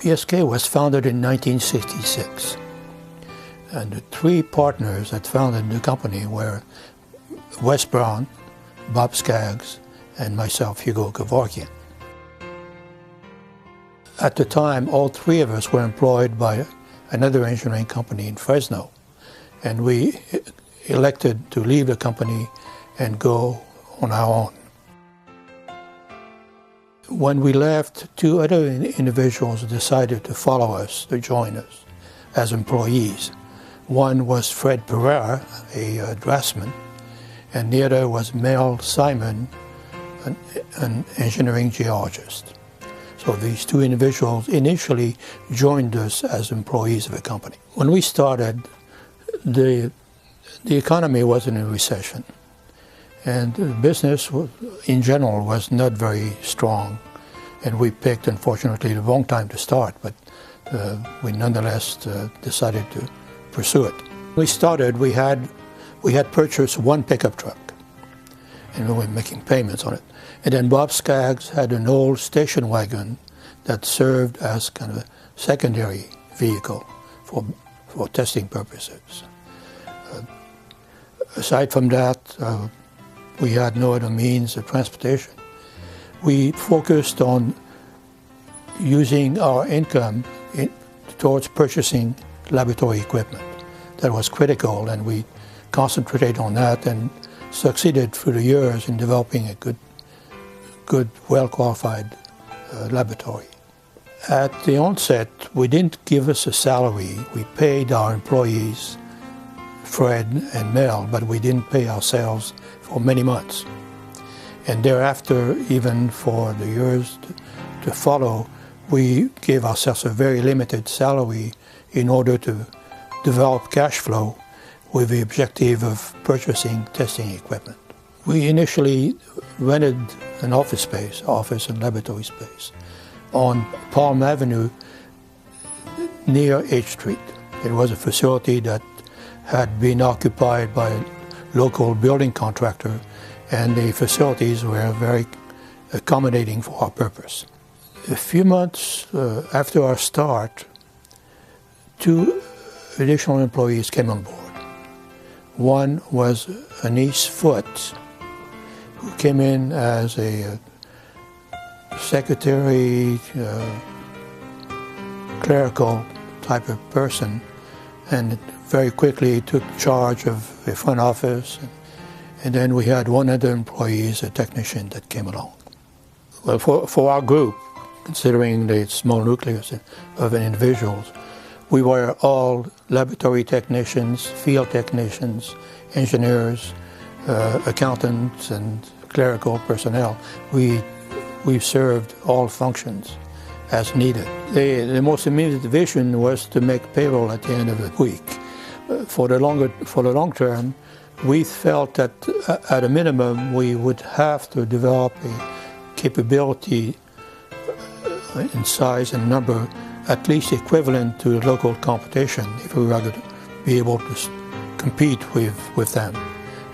BSK was founded in 1966, and the three partners that founded the company were Wes Braun, Bob Skaggs, and myself, Hugo Kevorkian. At the time, all three of us were employed by another engineering company in Fresno, and we elected to leave the company and go on our own. When we left, two other individuals decided to follow us, to join us as employees. One was Fred Pereira, a draftsman, and the other was Mel Simon, an engineering geologist. So these two individuals initially joined us as employees of the company. When we started, the economy was in a recession, and the business in general was not very strong, and we picked, unfortunately, the wrong time to start, but we nonetheless decided to pursue it. When we started, we had purchased one pickup truck, and we were making payments on it. And then Bob Skaggs had an old station wagon that served as kind of a secondary vehicle for testing purposes. Aside from that, we had no other means of transportation. We focused on using our income towards purchasing laboratory equipment. That was critical, and we concentrated on that and succeeded through the years in developing a good, well-qualified laboratory. At the onset, we didn't give us a salary. We paid our employees, Fred and Mel, but we didn't pay ourselves for many months. And thereafter, even for the years to follow, we gave ourselves a very limited salary in order to develop cash flow with the objective of purchasing testing equipment. We initially rented an office and laboratory space, on Palm Avenue near H Street. It was a facility that had been occupied by a local building contractor, and the facilities were very accommodating for our purpose. A few months after our start, two additional employees came on board. One was Anise Foote, who came in as a secretary, clerical type of person, and very quickly took charge of the front office. And then we had one other employee, a technician, that came along. Well, for our group, considering the small nucleus of individuals, we were all laboratory technicians, field technicians, engineers, accountants, and clerical personnel. We served all functions as needed. The most immediate vision was to make payroll at the end of the week. For the long term, we felt that at a minimum we would have to develop a capability in size and number at least equivalent to local competition if we were going to be able to compete with them.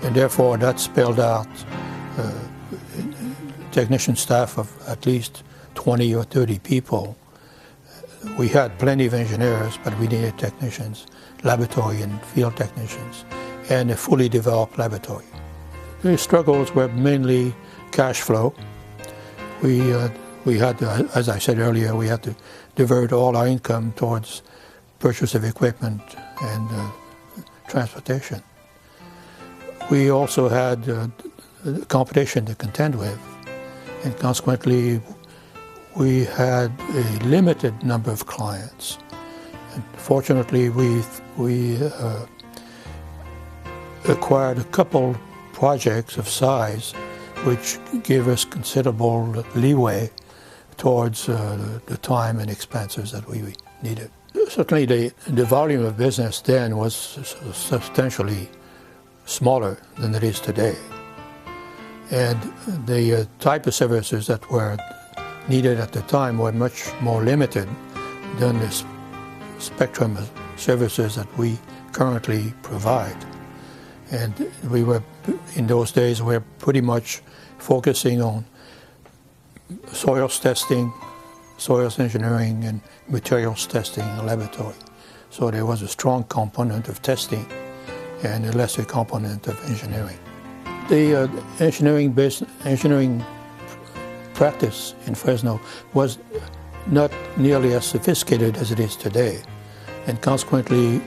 And therefore that spelled out technician staff of at least 20 or 30 people. We had plenty of engineers, but we needed technicians, laboratory and field technicians, and a fully developed laboratory. The struggles were mainly cash flow. We had to, as I said earlier, we had to divert all our income towards purchase of equipment and transportation. We also had competition to contend with, and consequently we had a limited number of clients. And fortunately, we acquired a couple projects of size which gave us considerable leeway towards the time and expenses that we needed. Certainly the volume of business then was substantially smaller than it is today. And the type of services that were needed at the time were much more limited than the spectrum of services that we currently provide. And we were, in those days, pretty much focusing on soils testing, soils engineering and materials testing in the laboratory. So there was a strong component of testing and a lesser component of engineering. The engineering practice in Fresno was not nearly as sophisticated as it is today, and consequently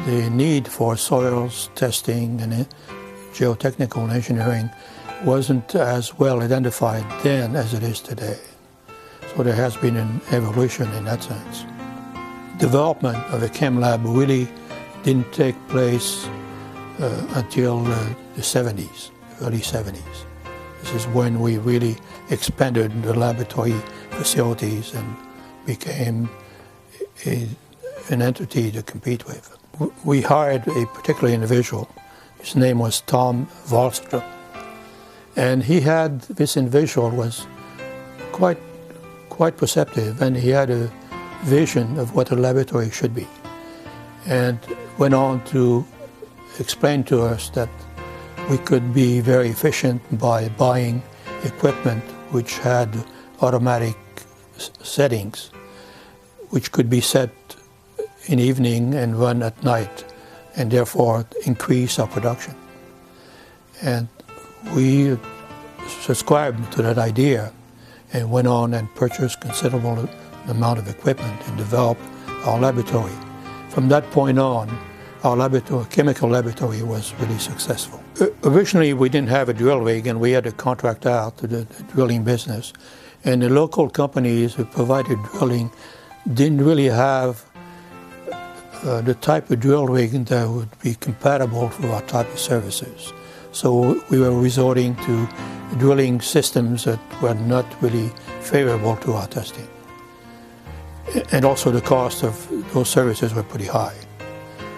the need for soils testing and geotechnical engineering wasn't as well identified then as it is today. So there has been an evolution in that sense. Development of a chem lab really didn't take place until the 70s, early 70s. This is when we really expanded the laboratory facilities and became an entity to compete with. We hired a particular individual. His name was Tom Wallstrom. And this individual was quite perceptive, and he had a vision of what a laboratory should be, and went on to explain to us that we could be very efficient by buying equipment which had automatic settings, which could be set in the evening and run at night, and therefore increase our production. And we subscribed to that idea and went on and purchased considerable amount of equipment and developed our laboratory. From that point on, our chemical laboratory was really successful. Originally, we didn't have a drill rig, and we had to contract out to the drilling business. And the local companies who provided drilling didn't really have the type of drill rig that would be compatible with our type of services. So we were resorting to drilling systems that were not really favorable to our testing. And also the cost of those services were pretty high.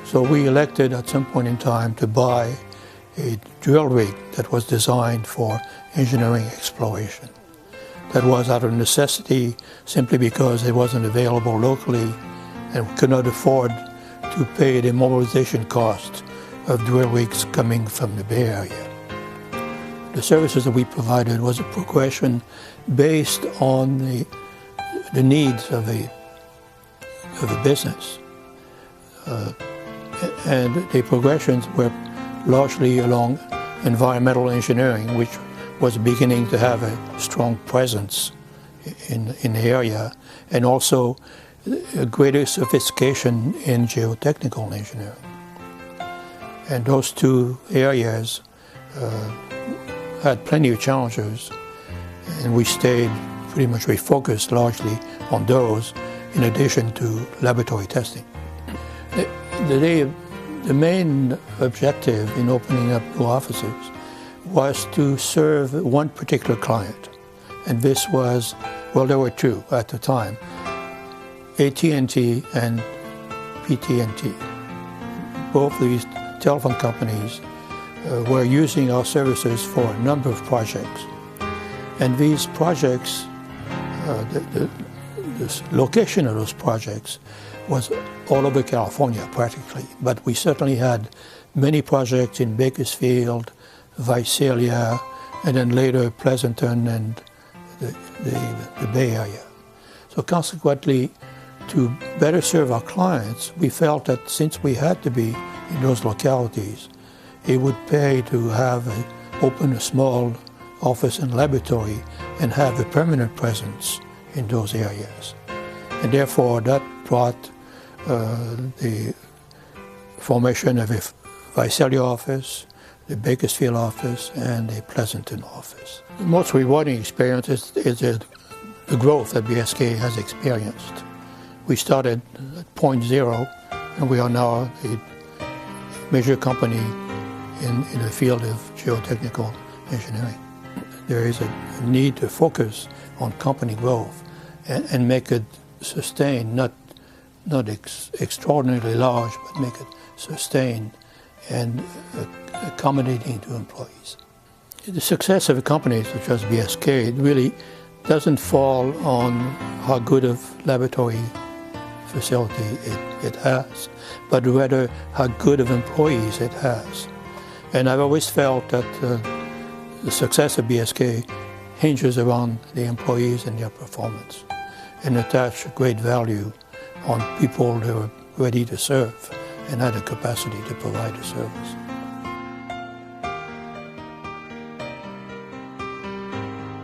So we elected at some point in time to buy a drill rig that was designed for engineering exploration. That was out of necessity, simply because it wasn't available locally, and we could not afford to pay the mobilization cost of drill rigs coming from the Bay Area. The services that we provided was a progression based on the needs of a business. And the progressions were largely along environmental engineering, which was beginning to have a strong presence in the area, and also a greater sophistication in geotechnical engineering. And those two areas had plenty of challenges, and we stayed pretty much, we focused largely on those in addition to laboratory testing. The main objective in opening up new offices was to serve one particular client, and this was, well, there were two at the time, AT&T and PT&T. Both these telephone companies were using our services for a number of projects. And these projects, the location of those projects was all over California practically, but we certainly had many projects in Bakersfield, Visalia, and then later Pleasanton and the Bay Area. So consequently, to better serve our clients, we felt that since we had to be in those localities, it would pay to open a small office and laboratory and have a permanent presence in those areas. And therefore that brought the formation of a Visalia office, the Bakersfield office, and a Pleasanton office. The most rewarding experience is the growth that BSK has experienced. We started at point zero, and we are now a major company in the field of geotechnical engineering. There is a need to focus on company growth and make it sustained, not extraordinarily large, but make it sustained and accommodating to employees. The success of a company such as BSK really doesn't fall on how good of laboratory facility it has, but rather how good of employees it has. And I've always felt that the success of BSK hinges around the employees and their performance. and attach great value on people who are ready to serve and had the capacity to provide a service.